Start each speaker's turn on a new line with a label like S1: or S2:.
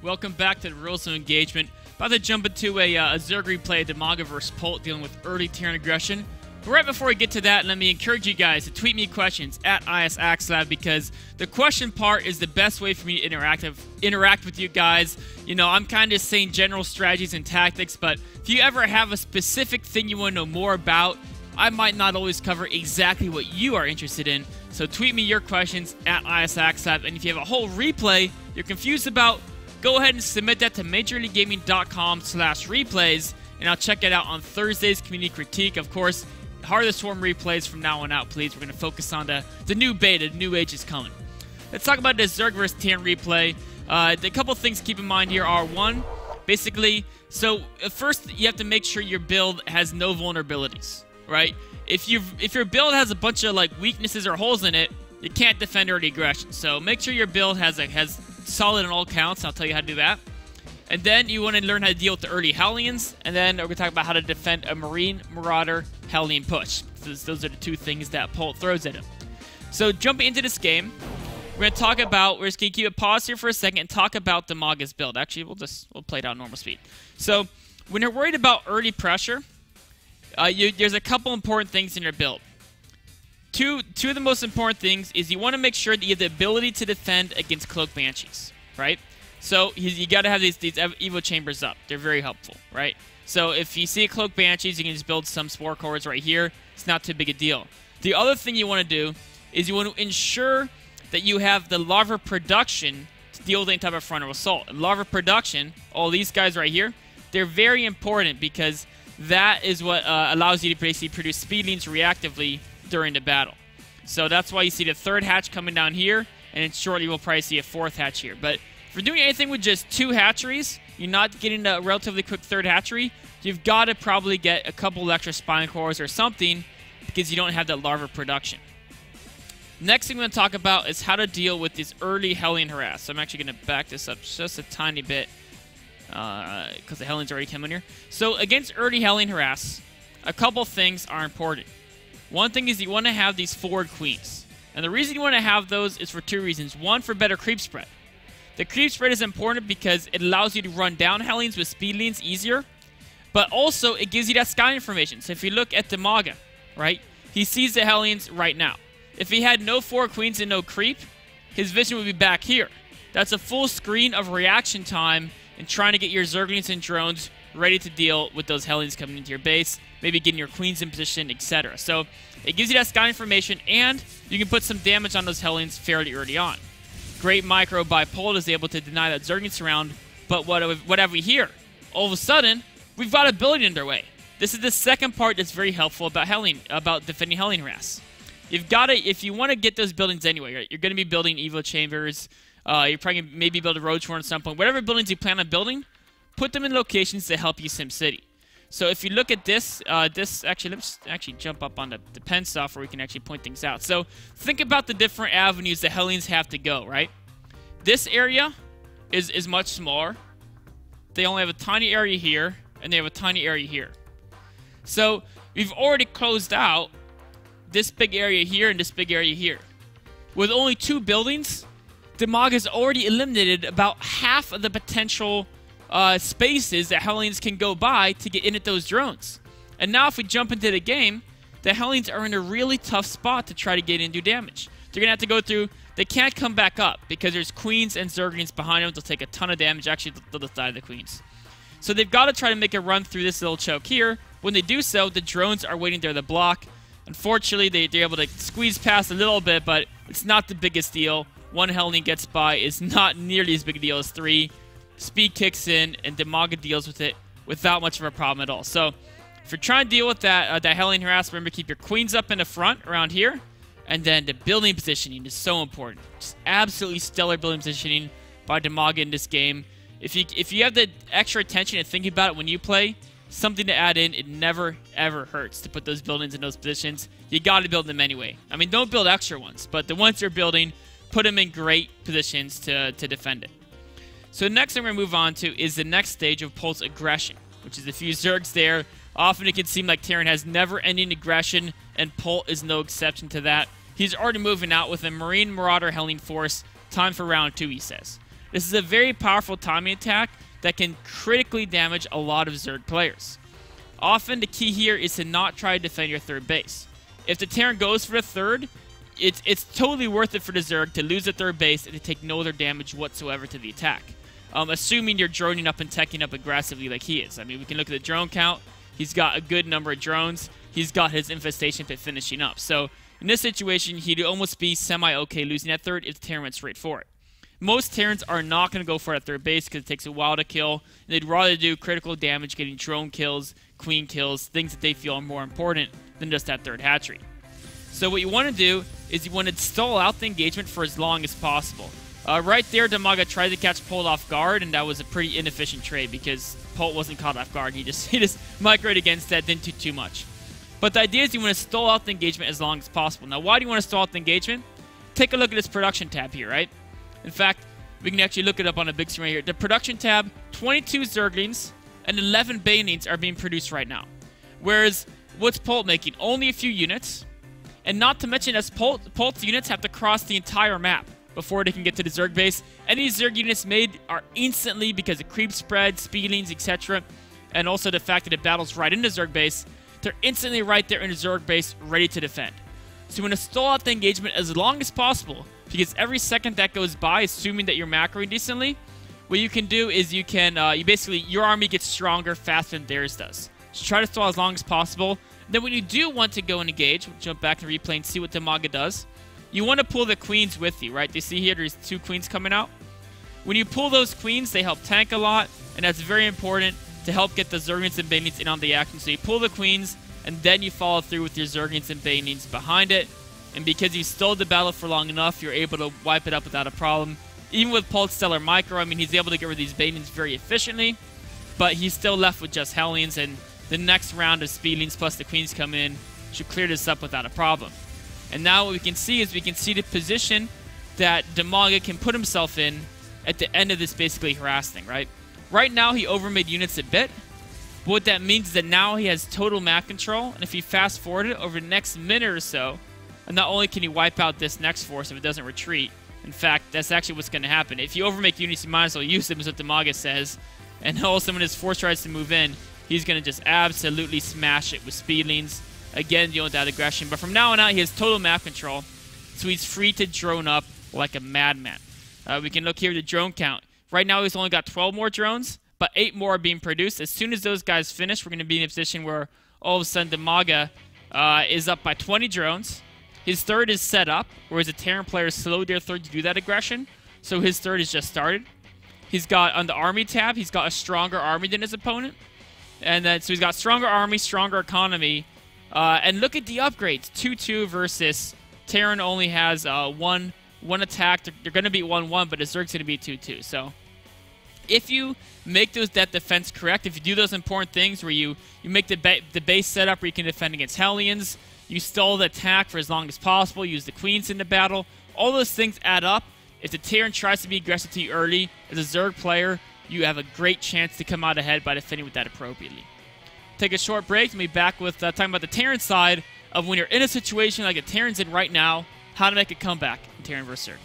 S1: Welcome back to the Rules of Engagement. About to jump into a Zerg replay, Demaga vs. Polt, dealing with early Terran aggression. But right before we get to that, let me encourage you guys to tweet me questions at axslav, because the question part is the best way for me to interact with you guys. You know, I'm kind of saying general strategies and tactics, but if you ever have a specific thing you want to know more about, I might not always cover exactly what you are interested in. So tweet me your questions at axslav, and if you have a whole replay you're confused about, go ahead and submit that to majorleaguegaming.com/replays, and I'll check it out on Thursday's community critique. Of course, Heart of the Swarm replays from now on out, please. We're going to focus on the new beta, the new age is coming. Let's talk about the Zerg vs. Terran replay. The couple things to keep in mind here are, one, basically, so first you have to make sure your build has no vulnerabilities, right? If your build has a bunch of like weaknesses or holes in it, you can't defend early aggression. So make sure your build has solid on all counts. I'll tell you how to do that. And then you want to learn how to deal with the early Hellions, and then we're going to talk about how to defend a Marine, Marauder, Hellion push. Those are the two things that Polt throws at him. So jumping into this game, we're going to talk about, we're just going to keep a pause here for a second and talk about Demaga's build. Actually, we'll play it out normal speed. So when you're worried about early pressure, there's a couple important things in your build. Two of the most important things is you want to make sure that you have the ability to defend against Cloak Banshees, right? So you got to have these Evo Chambers up. They're very helpful, right? So if you see a Cloak Banshees, you can just build some Spore Cores right here. It's not too big a deal. The other thing you want to do is you want to ensure that you have the larva production to deal with any type of frontal assault. And larva production, all these guys right here, they're very important because that is what allows you to basically produce speedlings reactively during the battle. So that's why you see the third hatch coming down here, and then shortly we'll probably see a fourth hatch here. But if you're doing anything with just 2 hatcheries, you're not getting a relatively quick third hatchery, you've got to probably get a couple extra spine cores or something because you don't have that larva production. Next thing we're going to talk about is how to deal with this early Hellion harass. So I'm actually going to back this up just a tiny bit because the Hellions already come in here. So against early Hellion harass, a couple things are important. One thing is you want to have these forward queens. And the reason you want to have those is for 2 reasons. One, for better creep spread. The creep spread is important because it allows you to run down Hellions with speedlings easier, but also it gives you that sky information. So if you look at Demaga, right, he sees the Hellions right now. If he had no 4 queens and no creep, his vision would be back here. That's a full screen of reaction time and trying to get your Zerglings and drones ready to deal with those Hellions coming into your base, maybe getting your queens in position, etc. So it gives you that sky information, and you can put some damage on those Hellions fairly early on. Great micro by Polt is able to deny that Zergling surround, but what have we here? All of a sudden, we've got a building underway. This is the second part that's very helpful about defending Hellion harass. You've got to, if you want to get those buildings anyway, right? You're going to be building Evo Chambers. You're probably going to maybe build a Roach Horn at some point. Whatever buildings you plan on building, put them in locations that help you SimCity. So if you look at this, actually, let's actually jump up on the pen stuff where we can actually point things out. So think about the different avenues the Hellions have to go, right? This area is much smaller. They only have a tiny area here, and they have a tiny area here. So we've already closed out this big area here and this big area here. With only 2 buildings, Demaga's already eliminated about half of the potential spaces that Hellions can go by to get in at those drones. And now if we jump into the game, the Hellions are in a really tough spot to try to get in and do damage. They're going to have to go through, they can't come back up because there's queens and Zerglings behind them. They'll take a ton of damage. Actually, they'll just die to the queens. So they've got to try to make a run through this little choke here. When they do so, the drones are waiting there to block. Unfortunately, they're able to squeeze past a little bit, but it's not the biggest deal. 1 Hellion gets by is not nearly as big a deal as 3. Speed kicks in, and Demaga deals with it without much of a problem at all. So if you're trying to deal with that Hellion harass, remember, keep your queens up in the front around here. And then the building positioning is so important. Just absolutely stellar building positioning by Demaga in this game. If you have the extra attention and thinking about it when you play, something to add in, it never, ever hurts to put those buildings in those positions. You got to build them anyway. I mean, don't build extra ones, but the ones you're building, put them in great positions to defend it. So next thing we're going to move on to is the next stage of Polt's aggression, which is a few Zergs there. Often it can seem like Terran has never-ending aggression, and Polt is no exception to that. He's already moving out with a Marine, Marauder, Hellion force. Time for round 2, he says. This is a very powerful timing attack that can critically damage a lot of Zerg players. Often the key here is to not try to defend your third base. If the Terran goes for the third, it's totally worth it for the Zerg to lose the third base and to take no other damage whatsoever to the attack. Assuming you're droning up and teching up aggressively like he is. I mean, we can look at the drone count. He's got a good number of drones. He's got his infestation pit finishing up. So in this situation, he'd almost be semi-okay losing that third if the Terran went straight for it. Most Terrans are not going to go for that third base because it takes a while to kill. And they'd rather do critical damage, getting drone kills, queen kills, things that they feel are more important than just that third hatchery. So what you want to do is you want to stall out the engagement for as long as possible. Right there, Damaga tried to catch Polt off guard, and that was a pretty inefficient trade because Polt wasn't caught off guard. He just microed against that, didn't do too much. But the idea is you want to stall out the engagement as long as possible. Now, why do you want to stall out the engagement? Take a look at this production tab here, right? In fact, we can actually look it up on a big screen right here. The production tab, 22 Zerglings and 11 Banelings are being produced right now. Whereas, what's Polt making? Only a few units. And not to mention, as Polt's units have to cross the entire map before they can get to the Zerg base. Any Zerg units made are instantly, because of creep spread, speedlings, etc., and also the fact that it battles right into Zerg base, they're instantly right there in the Zerg base, ready to defend. So you want to stall out the engagement as long as possible, because every second that goes by, assuming that you're macroing decently, what you can do is you can, your army gets stronger faster than theirs does. So try to stall as long as possible. Then when you do want to go and engage, we'll jump back to replay and see what Damaga does. You want to pull the queens with you, right? You see here, there's 2 queens coming out. When you pull those queens, they help tank a lot, and that's very important to help get the Zerglings and Banelings in on the action. So you pull the queens, and then you follow through with your Zerglings and Banelings behind it. And because you stalled the battle for long enough, you're able to wipe it up without a problem. Even with Polt's Stellar Micro, I mean, he's able to get rid of these Banelings very efficiently, but he's still left with just Hellions, and the next round of Speedlings plus the Queens come in should clear this up without a problem. And now what we can see is we can see the position that Damaga can put himself in at the end of this basically harassing, right? Right now, he overmade units a bit. But what that means is that now he has total map control, and if he fast forwarded over the next minute or so, and not only can he wipe out this next force if it doesn't retreat, in fact, that's actually what's going to happen. If you overmake units, you might as well use them, is what Damaga says. And also when his force tries to move in, he's going to just absolutely smash it with Speedlings. Again, dealing with that aggression. But from now on out, he has total map control, so he's free to drone up like a madman. We can look here at the drone count. Right now, he's only got 12 more drones, but 8 more are being produced. As soon as those guys finish, we're going to be in a position where all of a sudden Damaga is up by 20 drones. His third is set up, whereas the Terran players slowed their third to do that aggression, so his third is just started. He's got, on the army tab, he's got a stronger army than his opponent. And then, so he's got stronger army, stronger economy. And look at the upgrades. 2-2 versus Terran only has one attack. They're going to be 1-1, but his Zerg's going to be 2-2. So if you make that defense correct, if you do those important things where you make the base setup where you can defend against Hellions, you stall the attack for as long as possible, use the Queens in the battle, all those things add up. If the Terran tries to be aggressive to you early, as a Zerg player, you have a great chance to come out ahead by defending with that appropriately. Take a short break and be back with talking about the Terran side of when you're in a situation like the Terran's in right now, how to make a comeback in Terran vs. Zerg.